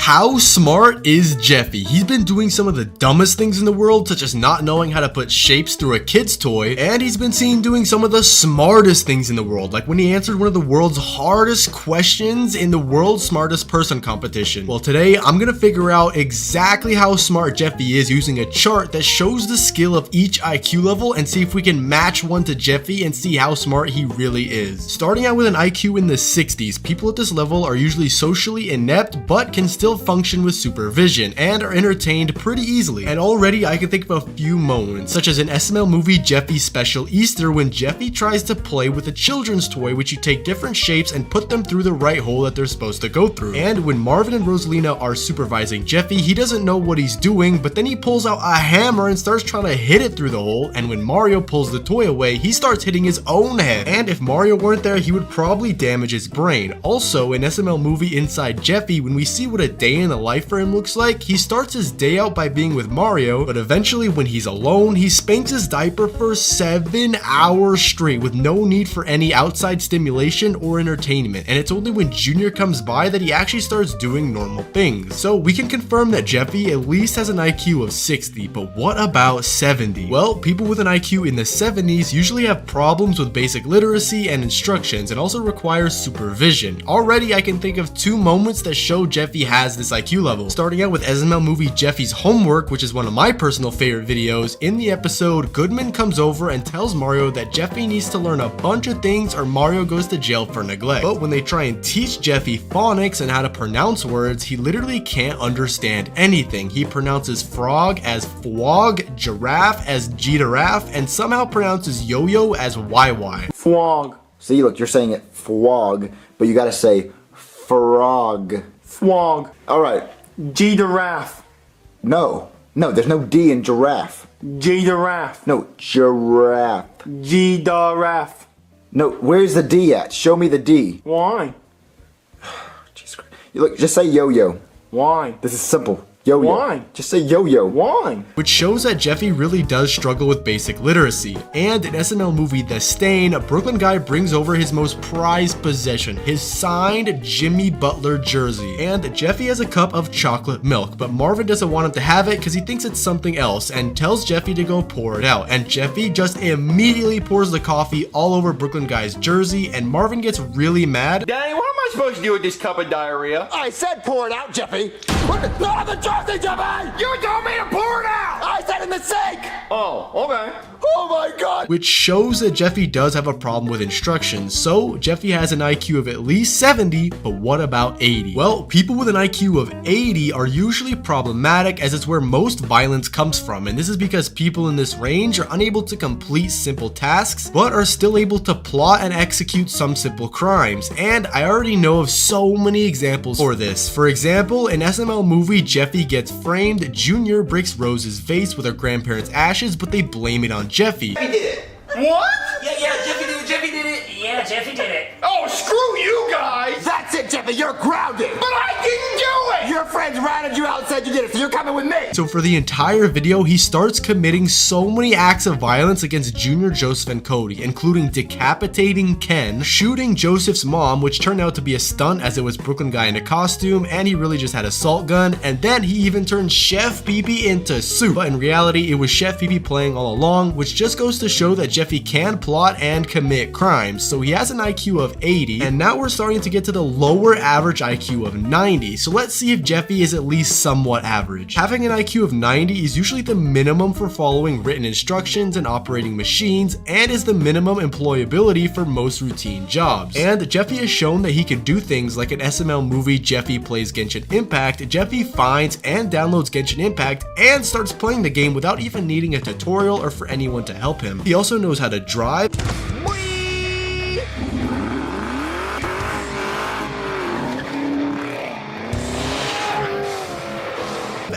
How smart is Jeffy? He's been doing some of the dumbest things in the world, such as not knowing how to put shapes through a kid's toy, and he's been seen doing some of the smartest things in the world, like when he answered one of the world's hardest questions in the World's Smartest Person competition. Well, today I'm gonna figure out exactly how smart Jeffy is using a chart that shows the skill of each IQ level and see if we can match one to Jeffy and see how smart he really is. Starting out with an IQ in the 60s, people at this level are usually socially inept but can still function with supervision and are entertained pretty easily. And already I can think of a few moments, such as in SML movie Jeffy's Special Easter, when Jeffy tries to play with a children's toy which you take different shapes and put them through the right hole that they're supposed to go through. And when Marvin and Rosalina are supervising Jeffy, he doesn't know what he's doing, but then he pulls out a hammer and starts trying to hit it through the hole, and when Mario pulls the toy away, he starts hitting his own head. And if Mario weren't there, he would probably damage his brain. Also, in SML movie Inside Jeffy, when we see what a day in the life for him looks like, he starts his day out by being with Mario, but eventually when he's alone, he spanks his diaper for 7 hours straight with no need for any outside stimulation or entertainment. And it's only when Junior comes by that he actually starts doing normal things. So we can confirm that Jeffy at least has an IQ of 60, but what about 70? Well, people with an IQ in the 70s usually have problems with basic literacy and instructions, and also require supervision. Already I can think of 2 moments that show Jeffy has this IQ level. Starting out with SML movie Jeffy's Homework, which is one of my personal favorite videos. In the episode, Goodman comes over and tells Mario that Jeffy needs to learn a bunch of things or Mario goes to jail for neglect. But when they try and teach Jeffy phonics and how to pronounce words, he literally can't understand anything. He pronounces frog as fwog, giraffe as giraffe, and somehow pronounces yo-yo as YY. Fwog. See, look, you're saying it fwog, but you gotta say frog. Fwog. Alright. Giraffe. No, there's no D in giraffe. Giraffe. No, giraffe. Giraffe. No, where's the D at? Show me the D. Why? Jesus Christ. Look, just say yo-yo. Why? This is simple. Yo-yo. Why? Just say yo-yo. Why? Which shows that Jeffy really does struggle with basic literacy. And in SML movie The Stain, a Brooklyn guy brings over his most prized possession, his signed Jimmy Butler jersey. And Jeffy has a cup of chocolate milk, but Marvin doesn't want him to have it because he thinks it's something else and tells Jeffy to go pour it out. And Jeffy just immediately pours the coffee all over Brooklyn guy's jersey, and Marvin gets really mad. Daddy, what am I supposed to do with this cup of diarrhea? I said pour it out, Jeffy! What the jersey, Jeffy! You told me to pour it out! I said in the sink! Oh, okay. Oh my god! Which shows that Jeffy does have a problem with instructions. So Jeffy has an IQ of at least 70, but what about 80? Well, people with an IQ of 80 are usually problematic, as it's where most violence comes from, and this is because people in this range are unable to complete simple tasks, but are still able to plot and execute some simple crimes. And I already know of so many examples for this. For example, in SML movie Jeffy Gets Framed, Junior breaks Rose's vase with her grandparents' ashes, but they blame it on Jeffy. Jeffy did it. What? Yeah, Jeffy did it. Jeffy did it. Yeah, Jeffy did it. Oh, screw you guys. That's it, Jeffy, you're grounded! But I didn't do it. Your friends ratted you out and said you did it, so you're coming with me! So for the entire video, he starts committing so many acts of violence against Junior, Joseph, and Cody, including decapitating Ken, shooting Joseph's mom, which turned out to be a stunt as it was Brooklyn guy in a costume, and he really just had a salt gun, and then he even turned Chef Pee-Pee into soup. But in reality, it was Chef Pee-Pee playing all along, which just goes to show that Jeffy can plot and commit crimes. So he has an IQ of 80, and now we're starting to get to the lower average IQ of 90. So let's see if Jeffy is at least somewhat average. Having an IQ of 90 is usually the minimum for following written instructions and operating machines, and is the minimum employability for most routine jobs. And Jeffy has shown that he can do things like in SML movie Jeffy Plays Genshin Impact. Jeffy finds and downloads Genshin Impact and starts playing the game without even needing a tutorial or for anyone to help him. He also knows how to drive.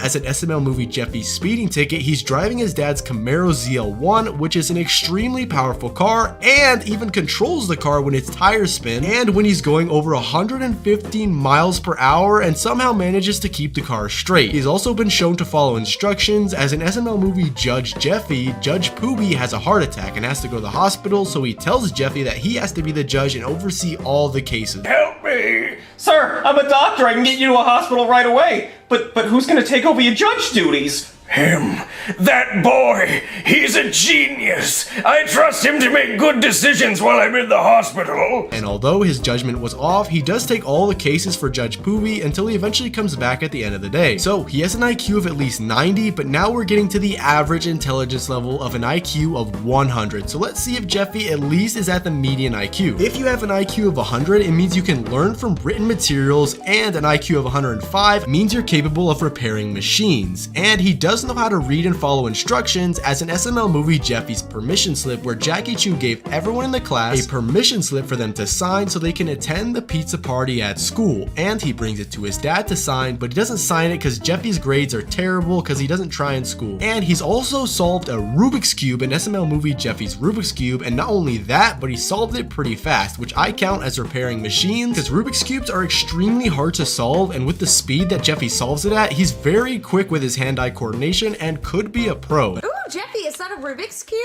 As an SML movie Jeffy's speeding ticket, he's driving his dad's Camaro ZL1, which is an extremely powerful car, and even controls the car when its tires spin, and when he's going over 115 miles per hour, and somehow manages to keep the car straight. He's also been shown to follow instructions. As in SML movie Judge Jeffy, Judge Poobie has a heart attack and has to go to the hospital, so he tells Jeffy that he has to be the judge and oversee all the cases. Help me! Sir, I'm a doctor. I can get you to a hospital right away. But who's gonna take over your judge duties? Him. That boy. He's a genius. I trust him to make good decisions while I'm in the hospital. And although his judgment was off, he does take all the cases for Judge Poovy until he eventually comes back at the end of the day. So he has an IQ of at least 90, but now we're getting to the average intelligence level of an IQ of 100. So let's see if Jeffy at least is at the median IQ. If you have an IQ of 100, it means you can learn from written materials, and an IQ of 105 means you're capable of repairing machines. And he does know how to read and follow instructions, as in SML movie Jeffy's permission slip, where Jackie Chu gave everyone in the class a permission slip for them to sign so they can attend the pizza party at school. And he brings it to his dad to sign, but he doesn't sign it because Jeffy's grades are terrible because he doesn't try in school. And he's also solved a Rubik's Cube in SML movie Jeffy's Rubik's Cube, and not only that, but he solved it pretty fast, which I count as repairing machines, because Rubik's Cubes are extremely hard to solve, and with the speed that Jeffy solves it at, he's very quick with his hand-eye coordination and could be a pro. Ooh, Jeffy, is that a Rubik's Cube?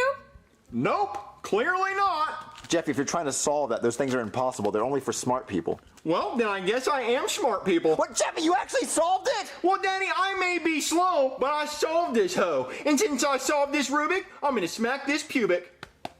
Nope, clearly not. Jeffy, if you're trying to solve that, those things are impossible. They're only for smart people. Well, then I guess I am smart people. What, Jeffy, you actually solved it? Well, Danny, I may be slow, but I solved this hoe. And since I solved this Rubik, I'm gonna smack this pubic.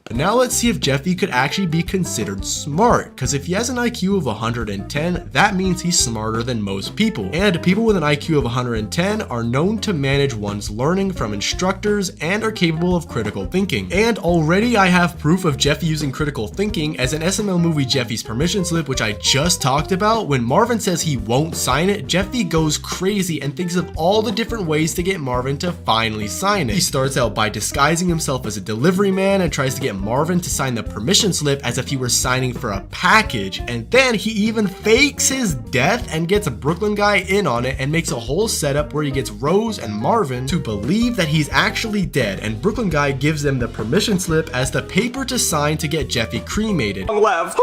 But now let's see if Jeffy could actually be considered smart, because if he has an IQ of 110, that means he's smarter than most people. And people with an IQ of 110 are known to manage one's learning from instructors and are capable of critical thinking. And already I have proof of Jeffy using critical thinking, as in SML movie Jeffy's permission slip, which I just talked about. When Marvin says he won't sign it, Jeffy goes crazy and thinks of all the different ways to get Marvin to finally sign it. He starts out by disguising himself as a delivery man and tries to get Marvin to sign the permission slip as if he were signing for a package, and then he even fakes his death and gets a Brooklyn guy in on it and makes a whole setup where he gets Rose and Marvin to believe that he's actually dead, and Brooklyn guy gives them the permission slip as the paper to sign to get Jeffy cremated. Left.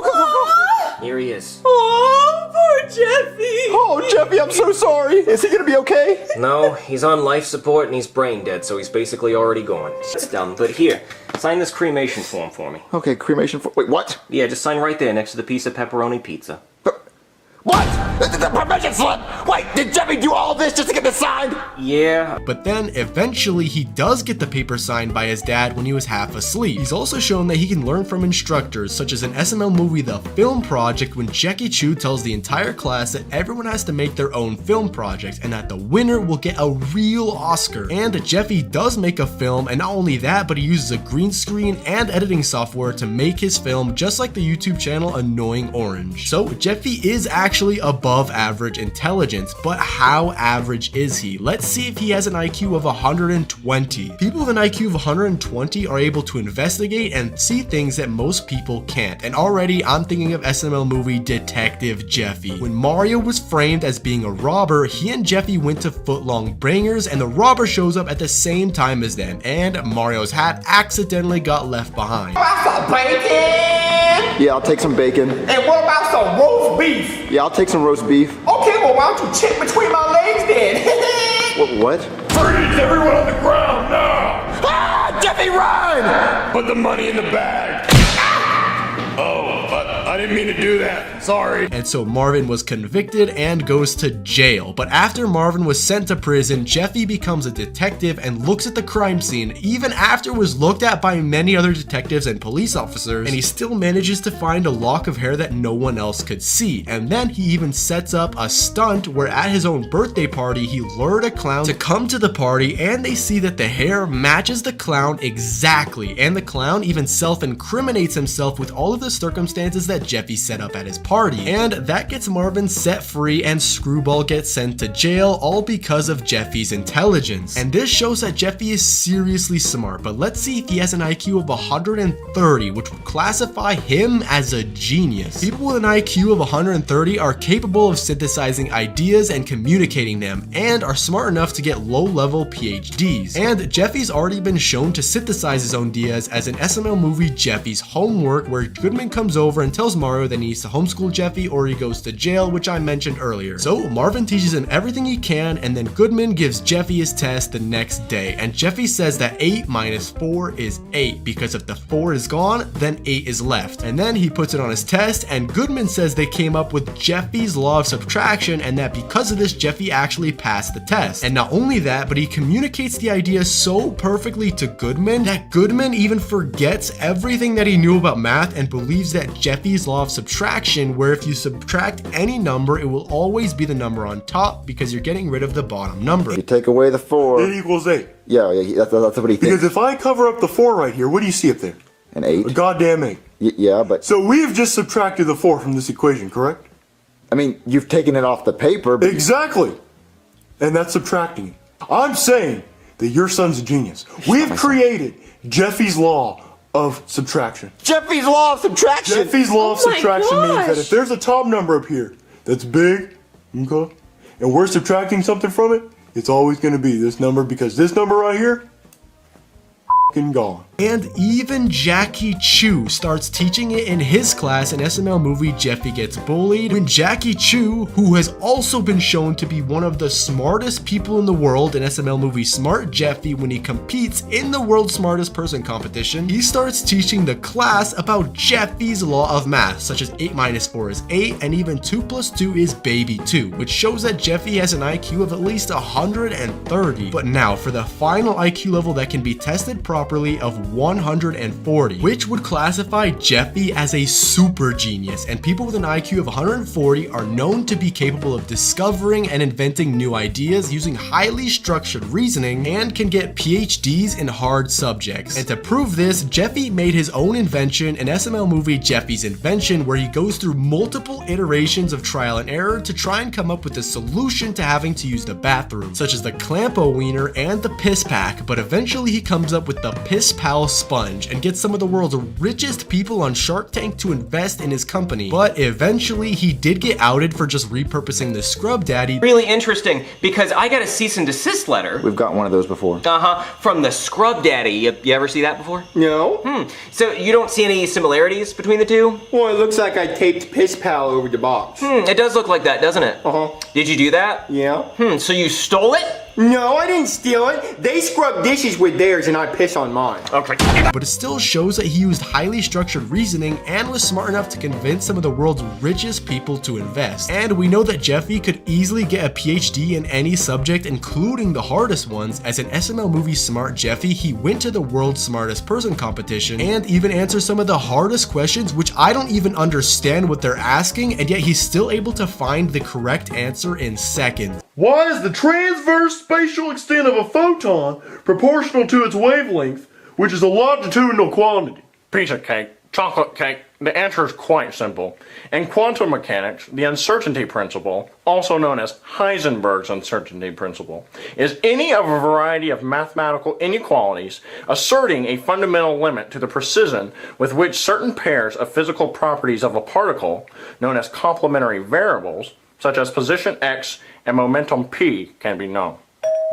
Here he is. Oh, poor Jeffy. Oh, Jeffy, I'm so sorry. Is he gonna be okay? No, he's on life support and he's brain dead, so he's basically already gone. It's dumb, but here, sign this cremation form for me. Okay, cremation for. Wait, what? Yeah, just sign right there next to the piece of pepperoni pizza. What? The permission slip! Wait, did Jeffy do all this just to get this signed? Yeah. But then eventually he does get the paper signed by his dad when he was half asleep. He's also shown that he can learn from instructors, such as in SML movie The Film Project, when Jackie Chu tells the entire class that everyone has to make their own film projects and that the winner will get a real Oscar. And Jeffy does make a film, and not only that, but he uses a green screen and editing software to make his film, just like the YouTube channel Annoying Orange. So Jeffy is actually above average intelligence, but how average is he? Let's see if he has an IQ of 120. People with an IQ of 120 are able to investigate and see things that most people can't. And already I'm thinking of SML movie Detective Jeffy. When Mario was framed as being a robber, he and Jeffy went to Footlong Bangers, and the robber shows up at the same time as them, and Mario's hat accidentally got left behind. Some bacon! Yeah, I'll take some bacon. And what about some roast beef? Yeah, I'll take some roast beef. Okay, well, why don't you check between my legs then? What? Freeze everyone on the ground now! Ah, Jeffy, run! Put the money in the bag. Oh, I didn't mean to do that. Sorry. And so Marvin was convicted and goes to jail. But after Marvin was sent to prison, Jeffy becomes a detective and looks at the crime scene, even after it was looked at by many other detectives and police officers, and he still manages to find a lock of hair that no one else could see. And then he even sets up a stunt where at his own birthday party, he lured a clown to come to the party, and they see that the hair matches the clown exactly. And the clown even self-incriminates himself with all of the circumstances that Jeffy set up at his party. And that gets Marvin set free, and Screwball gets sent to jail, all because of Jeffy's intelligence. And this shows that Jeffy is seriously smart, but let's see if he has an IQ of 130, which would classify him as a genius. People with an IQ of 130 are capable of synthesizing ideas and communicating them, and are smart enough to get low-level PhDs. And Jeffy's already been shown to synthesize his own ideas as in SML movie Jeffy's Homework, where Goodman comes over and tells Mario that he needs to homeschool Jeffy or he goes to jail, which I mentioned earlier. So Marvin teaches him everything he can, and then Goodman gives Jeffy his test the next day, and Jeffy says that 8 minus 4 is 8 because if the 4 is gone, then 8 is left. And then he puts it on his test, and Goodman says they came up with Jeffy's law of subtraction, and that because of this, Jeffy actually passed the test. And not only that, but he communicates the idea so perfectly to Goodman that Goodman even forgets everything that he knew about math and believes that Jeffy's law of subtraction, where if you subtract any number, it will always be the number on top because you're getting rid of the bottom number. You take away the 4. It equals 8. Yeah, that's what he thinks. Because if I cover up the 4 right here, what do you see up there? An 8. A goddamn 8. Yeah, but So we've just subtracted the 4 from this equation, correct? I mean, you've taken it off the paper. But Exactly. And that's subtracting it. I'm saying that your son's a genius. We've created Jeffy's law of subtraction. Jeffy's law of subtraction. Jeffy's law of Oh my subtraction means that gosh. if there's a top number up here that's big, okay, and we're subtracting something from it, it's always going to be this number because this number right here, f***ing gone. And even Jackie Chu starts teaching it in his class in SML movie Jeffy Gets Bullied, when Jackie Chu, who has also been shown to be one of the smartest people in the world in SML movie Smart Jeffy when he competes in the World's Smartest Person competition, he starts teaching the class about Jeffy's law of math, such as 8 minus 4 is 8 and even 2 plus 2 is baby 2, which shows that Jeffy has an IQ of at least 130. But now for the final IQ level that can be tested properly of 140, which would classify Jeffy as a super genius, and people with an IQ of 140 are known to be capable of discovering and inventing new ideas using highly structured reasoning and can get PhDs in hard subjects. And to prove this, Jeffy made his own invention in SML movie Jeffy's Invention, where he goes through multiple iterations of trial and error to try and come up with a solution to having to use the bathroom, such as the Clampo Wiener and the Piss Pack, but eventually he comes up with the Piss Pal Sponge and gets some of the world's richest people on Shark Tank to invest in his company. But eventually he did get outed for just repurposing the Scrub Daddy. Really interesting, because I got a cease and desist letter. we've got one of those before. From the Scrub Daddy. You ever see that before? No? So you don't see any similarities between the two? Well, it looks like I taped Piss Pal over the box. It does look like that, doesn't it? Did you do that? Yeah? So you stole it? No, I didn't steal it. They scrub dishes with theirs and I piss on mine. Okay. But it still shows that he used highly structured reasoning and was smart enough to convince some of the world's richest people to invest. And we know that Jeffy could easily get a PhD in any subject, including the hardest ones, as in SML movie Smart Jeffy, he went to the World's Smartest Person competition and even answered some of the hardest questions, which I don't even understand what they're asking, and yet he's still able to find the correct answer in seconds. Why is the transverse spatial extent of a photon proportional to its wavelength, which is a longitudinal quantity? Piece of cake, chocolate cake. The answer is quite simple. In quantum mechanics, the uncertainty principle, also known as Heisenberg's uncertainty principle, is any of a variety of mathematical inequalities asserting a fundamental limit to the precision with which certain pairs of physical properties of a particle, known as complementary variables, such as position x and momentum p, can be known.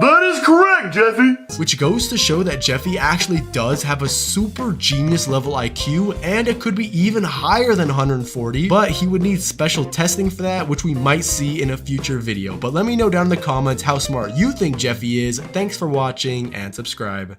That is correct, Jeffy! Which goes to show that Jeffy actually does have a super genius level IQ, and it could be even higher than 140, but he would need special testing for that, which we might see in a future video. But let me know down in the comments how smart you think Jeffy is. Thanks for watching, and subscribe.